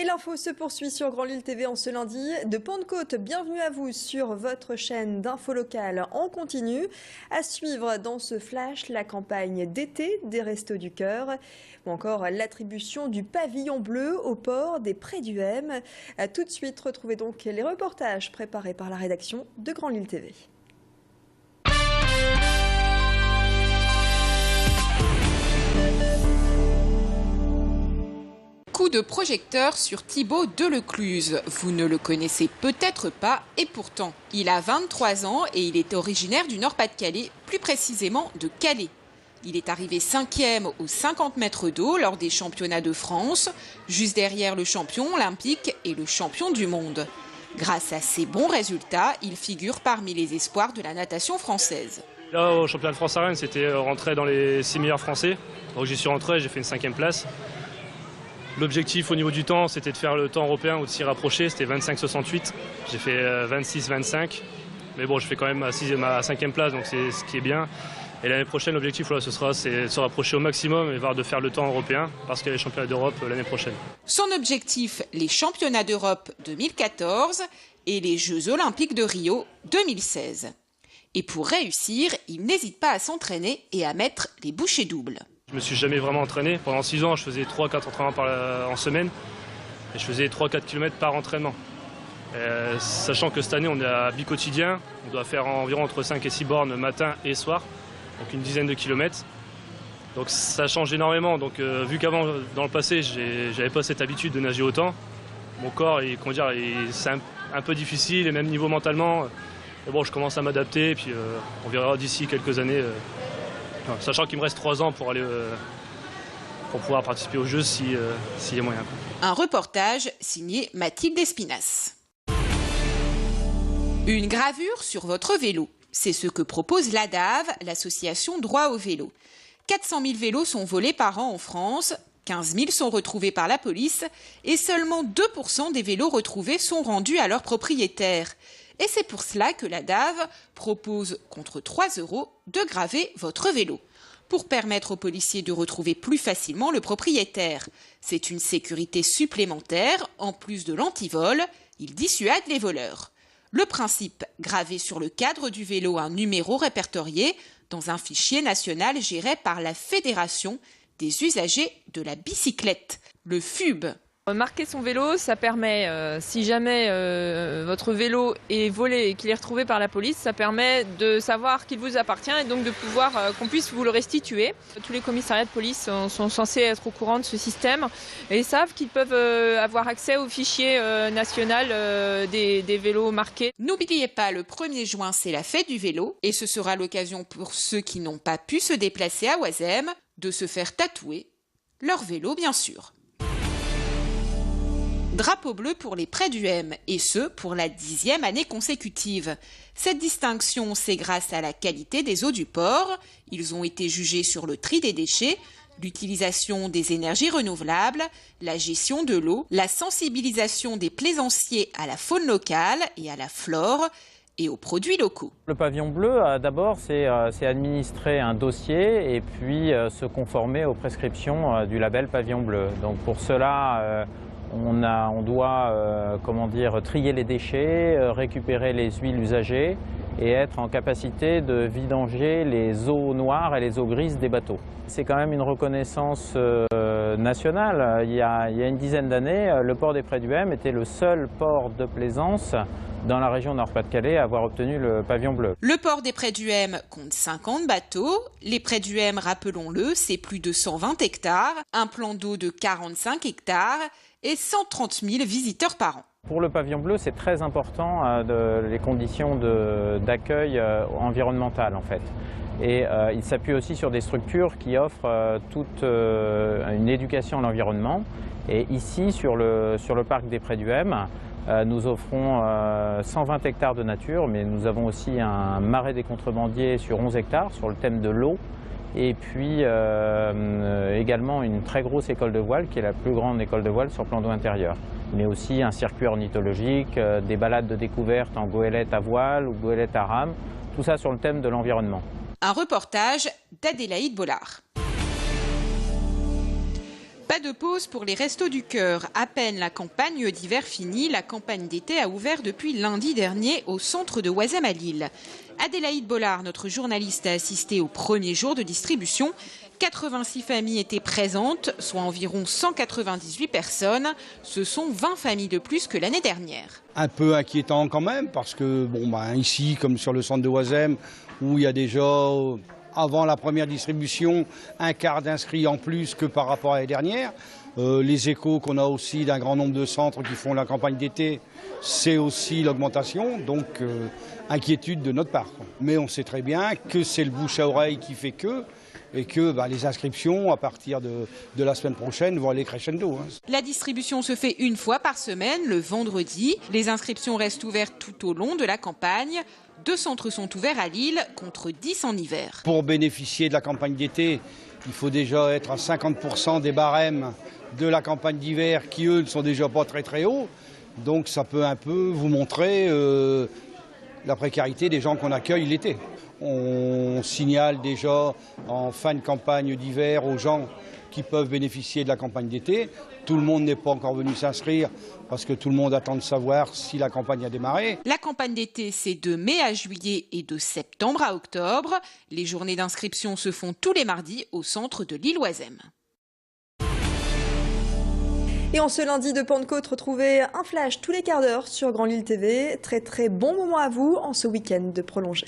Et l'info se poursuit sur Grand Lille TV en ce lundi de Pentecôte. Bienvenue à vous sur votre chaîne d'info locale en continu. À suivre dans ce flash, la campagne d'été des Restos du Cœur ou encore l'attribution du pavillon bleu au port des Prés du M. Tout de suite, retrouvez donc les reportages préparés par la rédaction de Grand Lille TV. Coup de projecteur sur Thibaut Delecluse. Vous ne le connaissez peut-être pas et pourtant, il a 23 ans et il est originaire du Nord-Pas-de-Calais, plus précisément de Calais. Il est arrivé 5e aux 50 mètres d'eau lors des championnats de France, juste derrière le champion olympique et le champion du monde. Grâce à ses bons résultats, il figure parmi les espoirs de la natation française. Là, au championnat de France à Rennes, c'était rentrer dans les 6 meilleurs français. Donc j'y suis rentré, j'ai fait une 5e place. L'objectif au niveau du temps, c'était de faire le temps européen ou de s'y rapprocher, c'était 25,68. J'ai fait 26,25. Mais bon, je fais quand même ma 5e place, donc c'est ce qui est bien. Et l'année prochaine, l'objectif, ce sera de se rapprocher au maximum et de faire le temps européen, parce qu'il y a les championnats d'Europe l'année prochaine. Son objectif, les championnats d'Europe 2014 et les Jeux olympiques de Rio 2016. Et pour réussir, il n'hésite pas à s'entraîner et à mettre les bouchées doubles. Je me suis jamais vraiment entraîné. Pendant 6 ans, je faisais 3-4 entraînements en semaine. Et je faisais 3-4 km par entraînement. Sachant que cette année, on est à bi-quotidien. On doit faire environ entre 5 et 6 bornes matin et soir. Donc une dizaine de kilomètres. Donc ça change énormément. Donc vu qu'avant, dans le passé, j'avais pas cette habitude de nager autant, mon corps, c'est un peu difficile. Et même niveau mentalement, mais bon, je commence à m'adapter. Et puis on verra d'ici quelques années. Sachant qu'il me reste 3 ans pour pouvoir participer aux Jeux s'il y a moyen. Un reportage signé Mathilde Espinas. Une gravure sur votre vélo. C'est ce que propose l'ADAV, l'association Droit au vélo. 400 000 vélos sont volés par an en France, 15 000 sont retrouvés par la police et seulement 2% des vélos retrouvés sont rendus à leurs propriétaires. Et c'est pour cela que l'ADAV propose, contre 3 € de graver votre vélo, pour permettre aux policiers de retrouver plus facilement le propriétaire. C'est une sécurité supplémentaire, en plus de l'antivol, il dissuade les voleurs. Le principe, graver sur le cadre du vélo un numéro répertorié dans un fichier national géré par la Fédération des usagers de la bicyclette, le FUB. Marquer son vélo, ça permet, si jamais votre vélo est volé et qu'il est retrouvé par la police, ça permet de savoir qu'il vous appartient et donc de pouvoir qu'on puisse vous le restituer. Tous les commissariats de police sont censés être au courant de ce système et savent qu'ils peuvent avoir accès au fichier national des vélos marqués. N'oubliez pas, le 1er juin, c'est la fête du vélo et ce sera l'occasion pour ceux qui n'ont pas pu se déplacer à Oisem de se faire tatouer leur vélo, bien sûr. Drapeau bleu pour les Prés du M, et ce, pour la 10e année consécutive. Cette distinction, c'est grâce à la qualité des eaux du port. Ils ont été jugés sur le tri des déchets, l'utilisation des énergies renouvelables, la gestion de l'eau, la sensibilisation des plaisanciers à la faune locale et à la flore, et aux produits locaux. Le pavillon bleu, d'abord, c'est administrer un dossier et puis se conformer aux prescriptions du label pavillon bleu. Donc pour cela, on doit trier les déchets, récupérer les huiles usagées et être en capacité de vidanger les eaux noires et les eaux grises des bateaux. C'est quand même une reconnaissance nationale. Il y a une dizaine d'années, le port des Prés du M était le seul port de plaisance dans la région Nord-Pas-de-Calais à avoir obtenu le pavillon bleu. Le port des Prés du M compte 50 bateaux. Les Prés du M, rappelons-le, c'est plus de 120 hectares, un plan d'eau de 45 hectares et 130 000 visiteurs par an. Pour le pavillon bleu, c'est très important les conditions d'accueil environnemental en fait. Et il s'appuie aussi sur des structures qui offrent toute une éducation à l'environnement. Et ici, sur le parc des Prés du M, nous offrons 120 hectares de nature, mais nous avons aussi un marais des contrebandiers sur 11 hectares sur le thème de l'eau. Et puis également une très grosse école de voile qui est la plus grande école de voile sur plan d'eau intérieur. Mais aussi un circuit ornithologique, des balades de découverte en goélette à voile ou goélette à rame, tout ça sur le thème de l'environnement. Un reportage d'Adélaïde Bollard. Pas de pause pour les Restos du Cœur. À peine la campagne d'hiver finie, la campagne d'été a ouvert depuis lundi dernier au centre de Oisem à Lille. Adélaïde Bollard, notre journaliste, a assisté au premier jour de distribution. 86 familles étaient présentes, soit environ 198 personnes. Ce sont 20 familles de plus que l'année dernière. Un peu inquiétant quand même, parce que ici, comme sur le centre de Oisem, où il y a déjà, avant la première distribution, un quart d'inscrits en plus que par rapport à l'année dernière. Les échos qu'on a aussi d'un grand nombre de centres qui font la campagne d'été, c'est aussi l'augmentation, donc inquiétude de notre part. Mais on sait très bien que c'est le bouche à oreille qui fait que, et que les inscriptions, à partir de la semaine prochaine, vont aller crescendo. La distribution se fait une fois par semaine, le vendredi. Les inscriptions restent ouvertes tout au long de la campagne. 2 centres sont ouverts à Lille, contre 10 en hiver. Pour bénéficier de la campagne d'été, il faut déjà être à 50% des barèmes de la campagne d'hiver, qui eux ne sont déjà pas très très hauts. Donc ça peut un peu vous montrer la précarité des gens qu'on accueille l'été. On signale déjà en fin de campagne d'hiver aux gens qui peuvent bénéficier de la campagne d'été. Tout le monde n'est pas encore venu s'inscrire parce que tout le monde attend de savoir si la campagne a démarré. La campagne d'été, c'est de mai à juillet et de septembre à octobre. Les journées d'inscription se font tous les mardis au centre de Lille-Oisem. Et en ce lundi de Pentecôte, retrouvez un flash tous les quarts d'heure sur Grand Lille TV. Très très bon moment à vous en ce week-end de prolongé.